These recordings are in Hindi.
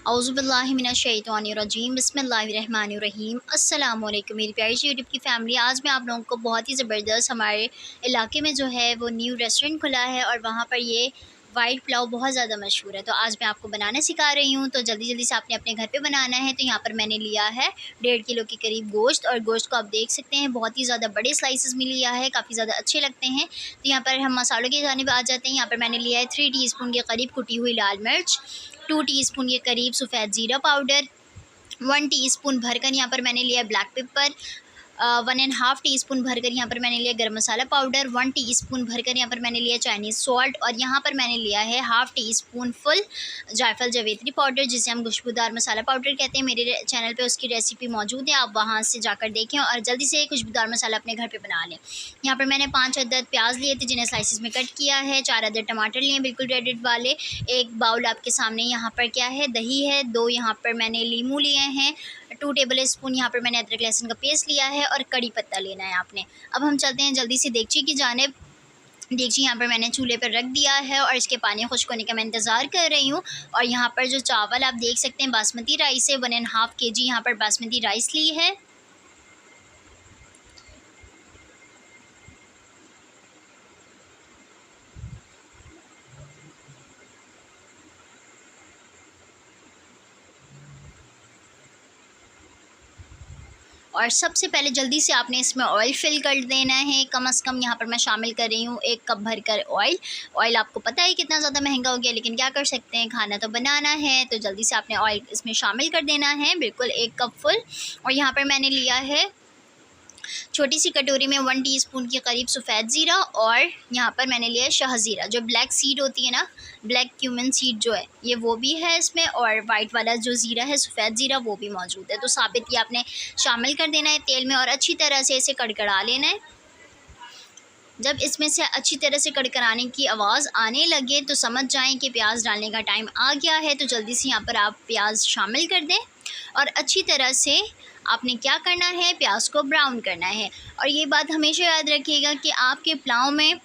औज़ुबिल्लाहि मिनश्शैतानिर्रजीम बिस्मिल्लाहिर्रहमानिर्रहीम। अस्सलाम वालेकुम मेरी प्यारी सी यूट्यूब की फ़ैमिली। आज मैं आप लोगों को बहुत ही ज़बरदस्त हमारे इलाके में जो है वो न्यू रेस्टोरेंट खुला है और वहाँ पर ये वाइट पुलाव बहुत ज़्यादा मशहूर है। तो आज मैं आपको बनाना सिखा रही हूँ। तो जल्दी जल्दी से आपने अपने घर पे बनाना है। तो यहाँ पर मैंने लिया है 1.5 किलो के करीब गोश्त, और गोश्त को आप देख सकते हैं बहुत ही ज़्यादा बड़े स्लाइसेस में लिया है, काफ़ी ज़्यादा अच्छे लगते हैं। तो यहाँ पर हम मसालों की जानिब आ जाते हैं। यहाँ पर मैंने लिया है 3 टीस्पून के करीब कुटी हुई लाल मिर्च, 2 टीस्पून के करीब सफ़ेद ज़ीरा पाउडर, 1 टीस्पून भरकर यहाँ पर मैंने लिया ब्लैक पेपर, 1.5 टीस्पून भरकर यहाँ पर मैंने लिया गरम मसाला पाउडर, 1 टीस्पून भरकर यहाँ पर मैंने लिया चाइनीज़ सॉल्ट, और यहाँ पर मैंने लिया है हाफ़ टीस्पून फुल जायफल जावित्री पाउडर, जिसे हम खुशबूदार मसाला पाउडर कहते हैं। मेरे चैनल पे उसकी रेसिपी मौजूद है, आप वहाँ से जाकर देखें और जल्दी से खुशबूदार मसाला अपने घर पे बना लें। यहाँ पर मैंने 5 अदद प्याज लिए थे जिन्हें स्लाइसिस में कट किया है, 4 अदद टमाटर लिए हैं बिल्कुल रेडेड वाले, एक बाउल आपके सामने यहाँ पर क्या है दही है, 2 यहाँ पर मैंने लीमू लिए हैं, 2 टेबल स्पून यहाँ पर मैंने अदरक लहसुन का पेस्ट लिया है, और कड़ी पत्ता लेना है आपने। अब हम चलते हैं जल्दी से देगची की जानिब। देगची यहाँ पर मैंने चूल्हे पर रख दिया है और इसके पानी खुश्क होने का मैं इंतज़ार कर रही हूँ। और यहाँ पर जो चावल आप देख सकते हैं बासमती राइस है, 1.5 केजी यहाँ पर बासमती राइस ली है। और सबसे पहले जल्दी से आपने इसमें ऑयल फिल कर देना है। कम से कम यहाँ पर मैं शामिल कर रही हूँ 1 कप भरकर ऑयल। ऑयल आपको पता है कितना ज़्यादा महंगा हो गया, लेकिन क्या कर सकते हैं, खाना तो बनाना है। तो जल्दी से आपने ऑयल इसमें शामिल कर देना है, बिल्कुल 1 कप फुल। और यहाँ पर मैंने लिया है छोटी सी कटोरी में 1 टीस्पून के करीब सफ़ेद ज़ीरा, और यहाँ पर मैंने लिया है शाहज़ीरा, जो ब्लैक सीड होती है ना, ब्लैक क्यूमिन सीड जो है, ये वो भी है इसमें, और वाइट वाला जो ज़ीरा है सफ़ेद ज़ीरा वो भी मौजूद है। तो साबित ये आपने शामिल कर देना है तेल में और अच्छी तरह से इसे कड़कड़ा लेना है। जब इसमें से अच्छी तरह से कड़कड़ाने की आवाज़ आने लगे तो समझ जाएं कि प्याज डालने का टाइम आ गया है। तो जल्दी से यहाँ पर आप प्याज शामिल कर दें और अच्छी तरह से आपने क्या करना है, प्याज को ब्राउन करना है। और ये बात हमेशा याद रखिएगा कि आपके पुलाव में,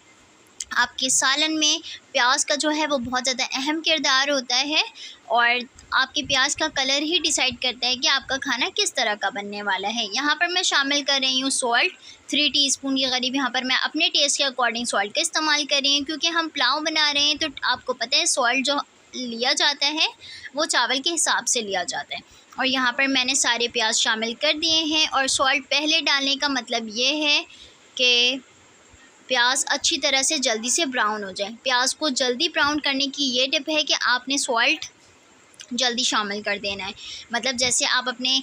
आपके सालन में प्याज का जो है वो बहुत ज़्यादा अहम किरदार होता है, और आपके प्याज का कलर ही डिसाइड करता है कि आपका खाना किस तरह का बनने वाला है। यहाँ पर मैं शामिल कर रही हूँ सॉल्ट, 3 टीस्पून के करीब यहाँ पर मैं अपने टेस्ट के अकॉर्डिंग सॉल्ट का इस्तेमाल कर रही हूँ, क्योंकि हम पुलाव बना रहे हैं तो आपको पता है सॉल्ट जो लिया जाता है वो चावल के हिसाब से लिया जाता है। और यहाँ पर मैंने सारे प्याज शामिल कर दिए हैं, और सॉल्ट पहले डालने का मतलब ये है कि प्याज अच्छी तरह से जल्दी से ब्राउन हो जाए। प्याज को जल्दी ब्राउन करने की ये टिप है कि आपने सॉल्ट जल्दी शामिल कर देना है। मतलब जैसे आप अपने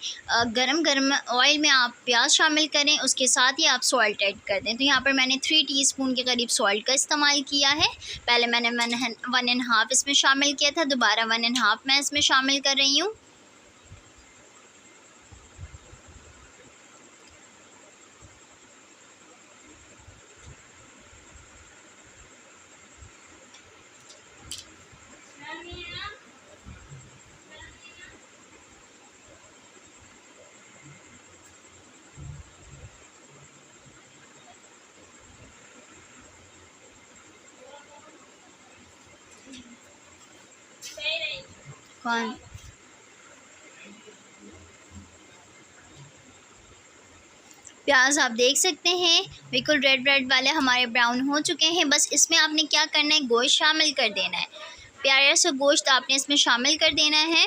गरम ऑयल में आप प्याज शामिल करें, उसके साथ ही आप सॉल्ट ऐड कर दें। तो यहाँ पर मैंने 3 टीस्पून के करीब सॉल्ट का इस्तेमाल किया है। पहले मैंने 1.5 इसमें शामिल किया था, दोबारा 1.5 मैं इसमें शामिल कर रही हूँ। कौन प्याज आप देख सकते हैं बिल्कुल रेड रेड वाले हमारे ब्राउन हो चुके हैं। बस इसमें आपने क्या करना है, गोश्त शामिल कर देना है। प्यारा सा गोश्त आपने इसमें शामिल कर देना है,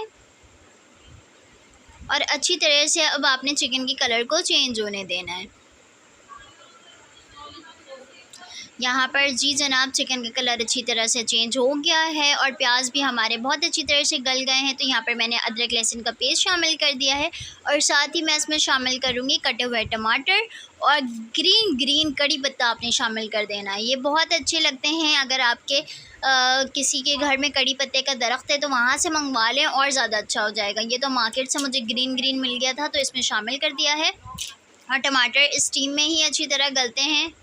और अच्छी तरह से अब आपने चिकन के कलर को चेंज होने देना है। यहाँ पर जी जनाब चिकन का कलर अच्छी तरह से चेंज हो गया है, और प्याज भी हमारे बहुत अच्छी तरह से गल गए हैं। तो यहाँ पर मैंने अदरक लहसुन का पेस्ट शामिल कर दिया है, और साथ ही मैं इसमें शामिल करूँगी कटे हुए टमाटर, और ग्रीन कड़ी पत्ता आपने शामिल कर देना है। ये बहुत अच्छे लगते हैं। अगर आपके किसी के घर में कड़ी पत्ते का दरख्त है तो वहाँ से मंगवा लें और ज़्यादा अच्छा हो जाएगा। ये तो मार्केट से मुझे ग्रीन मिल गया था तो इसमें शामिल कर दिया है, और टमाटर स्टीम में ही अच्छी तरह गलते हैं।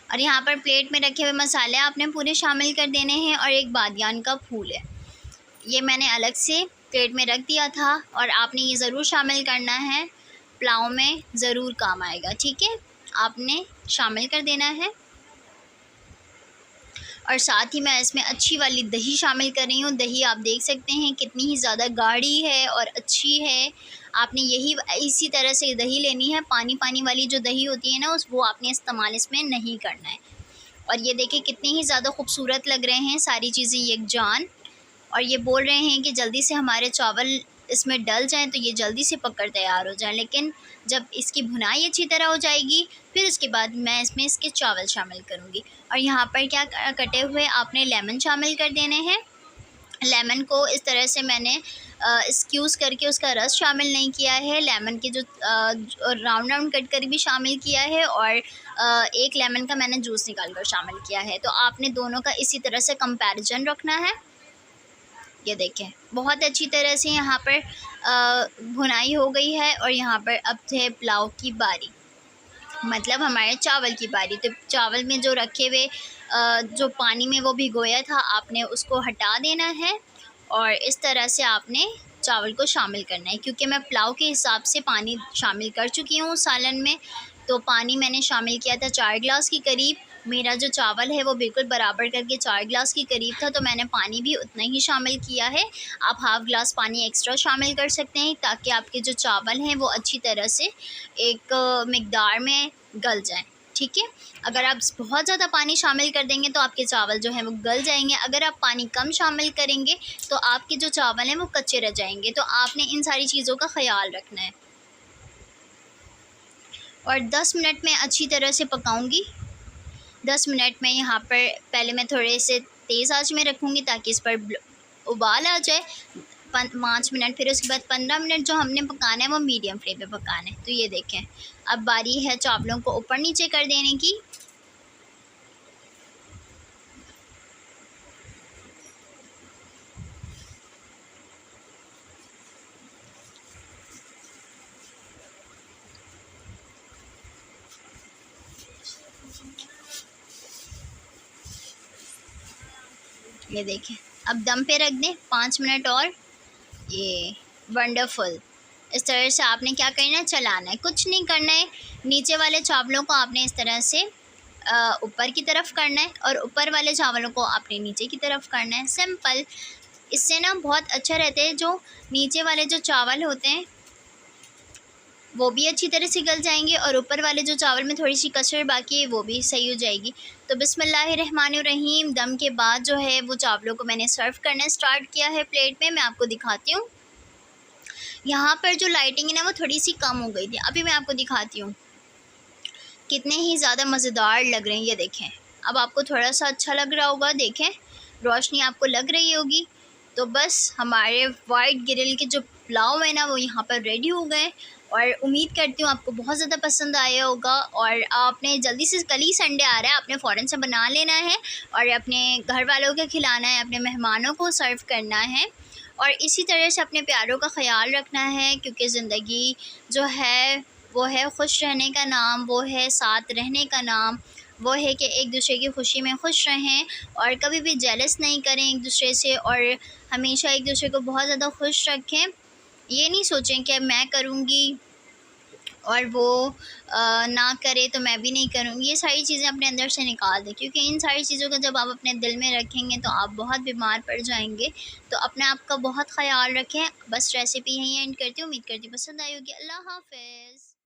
और यहाँ पर प्लेट में रखे हुए मसाले आपने पूरे शामिल कर देने हैं, और एक बादियान का फूल है, ये मैंने अलग से प्लेट में रख दिया था, और आपने ये ज़रूर शामिल करना है, पुलाव में ज़रूर काम आएगा, ठीक है। आपने शामिल कर देना है। और साथ ही मैं इसमें अच्छी वाली दही शामिल कर रही हूँ। दही आप देख सकते हैं कितनी ही ज़्यादा गाढ़ी है और अच्छी है। आपने यही इसी तरह से दही लेनी है, पानी पानी वाली जो दही होती है ना, वो आपने इस्तेमाल इसमें नहीं करना है। और ये देखिए कितनी ही ज़्यादा खूबसूरत लग रहे हैं सारी चीज़ें यकजान। और ये बोल रहे हैं कि जल्दी से हमारे चावल इसमें डल जाएं, तो ये जल्दी से पककर तैयार हो जाएं। लेकिन जब इसकी भुनाई अच्छी तरह हो जाएगी, फिर उसके बाद मैं इसमें इसके चावल शामिल करूँगी। और यहाँ पर क्या कटे हुए आपने लेमन शामिल कर देने हैं। लेमन को इस तरह से मैंने स्क्यूज़ करके उसका रस शामिल नहीं किया है, लेमन के जो राउंड राउंड कट कर भी शामिल किया है, और एक लेमन का मैंने जूस निकाल कर शामिल किया है। तो आपने दोनों का इसी तरह से कंपैरिजन रखना है। ये देखें बहुत अच्छी तरह से यहाँ पर भुनाई हो गई है। और यहाँ पर अब है पुलाव की बारी, मतलब हमारे चावल की बारी। तो चावल में जो रखे हुए जो पानी में वो भिगोया था, आपने उसको हटा देना है, और इस तरह से आपने चावल को शामिल करना है। क्योंकि मैं पुलाव के हिसाब से पानी शामिल कर चुकी हूँ सालन में, तो पानी मैंने शामिल किया था 4 गिलास के करीब। मेरा जो चावल है वो बिल्कुल बराबर करके 4 गिलास के करीब था, तो मैंने पानी भी उतना ही शामिल किया है। आप हाफ़ गिलास पानी एक्स्ट्रा शामिल कर सकते हैं, ताकि आपके जो चावल हैं वो अच्छी तरह से एक मिकदार में गल जाएँ, ठीक है। अगर आप बहुत ज़्यादा पानी शामिल कर देंगे तो आपके चावल जो हैं वो गल जाएंगे। अगर आप पानी कम शामिल करेंगे तो आपके जो चावल हैं वो कच्चे रह जाएंगे। तो आपने इन सारी चीज़ों का ख्याल रखना है। और 10 मिनट में अच्छी तरह से पकाऊंगी। 10 मिनट में यहाँ पर पहले मैं थोड़े से तेज़ आंच में रखूँगी ताकि इस पर उबाल आ जाए। 5 मिनट, फिर उसके बाद 15 मिनट जो हमने पकाना है वो मीडियम फ्लेम पे पकाना है। तो ये देखें अब बारी है चावलों को ऊपर नीचे कर देने की। ये देखें अब दम पे रख दें 5 मिनट और। ये वंडरफुल। इस तरह से आपने क्या करना है, चलाना है, कुछ नहीं करना है। नीचे वाले चावलों को आपने इस तरह से ऊपर की तरफ करना है, और ऊपर वाले चावलों को आपने नीचे की तरफ करना है। सिंपल। इससे ना बहुत अच्छा रहता है, जो नीचे वाले जो चावल होते हैं वो भी अच्छी तरह से गल जाएंगे, और ऊपर वाले जो चावल में थोड़ी सी कसर बाकी है वो भी सही हो जाएगी। तो बिस्मिल्लाहिर्रहमानिर्रहीम। दम के बाद जो है वो चावलों को मैंने सर्व करना स्टार्ट किया है प्लेट में। मैं आपको दिखाती हूँ। यहाँ पर जो लाइटिंग है ना वो थोड़ी सी कम हो गई थी, अभी मैं आपको दिखाती हूँ। कितने ही ज़्यादा मज़ेदार लग रहे हैं, ये देखें। अब आपको थोड़ा सा अच्छा लग रहा होगा, देखें रोशनी आपको लग रही होगी। तो बस हमारे वाइट ग्रिल के जो पुलाव है ना वो यहाँ पर रेडी हो गए, और उम्मीद करती हूँ आपको बहुत ज़्यादा पसंद आया होगा। और आपने जल्दी से, कल ही संडे आ रहा है, आपने फ़ौरन से बना लेना है और अपने घर वालों को खिलाना है, अपने मेहमानों को सर्व करना है। और इसी तरह से अपने प्यारों का ख़याल रखना है, क्योंकि ज़िंदगी जो है वो है खुश रहने का नाम, वो है साथ रहने का नाम, वो है कि एक दूसरे की खुशी में खुश रहें, और कभी भी जेलस नहीं करें एक दूसरे से, और हमेशा एक दूसरे को बहुत ज़्यादा खुश रखें। ये नहीं सोचें कि मैं करूँगी और वो ना करे तो मैं भी नहीं करूँगी। ये सारी चीज़ें अपने अंदर से निकाल दें, क्योंकि इन सारी चीज़ों को जब आप अपने दिल में रखेंगे तो आप बहुत बीमार पड़ जाएंगे। तो अपने आप का बहुत ख़याल रखें। बस रेसिपी यहीं एंड करती हूँ। उम्मीद करती हूँ पसंद आई होगी। अल्लाह हाफ़िज़।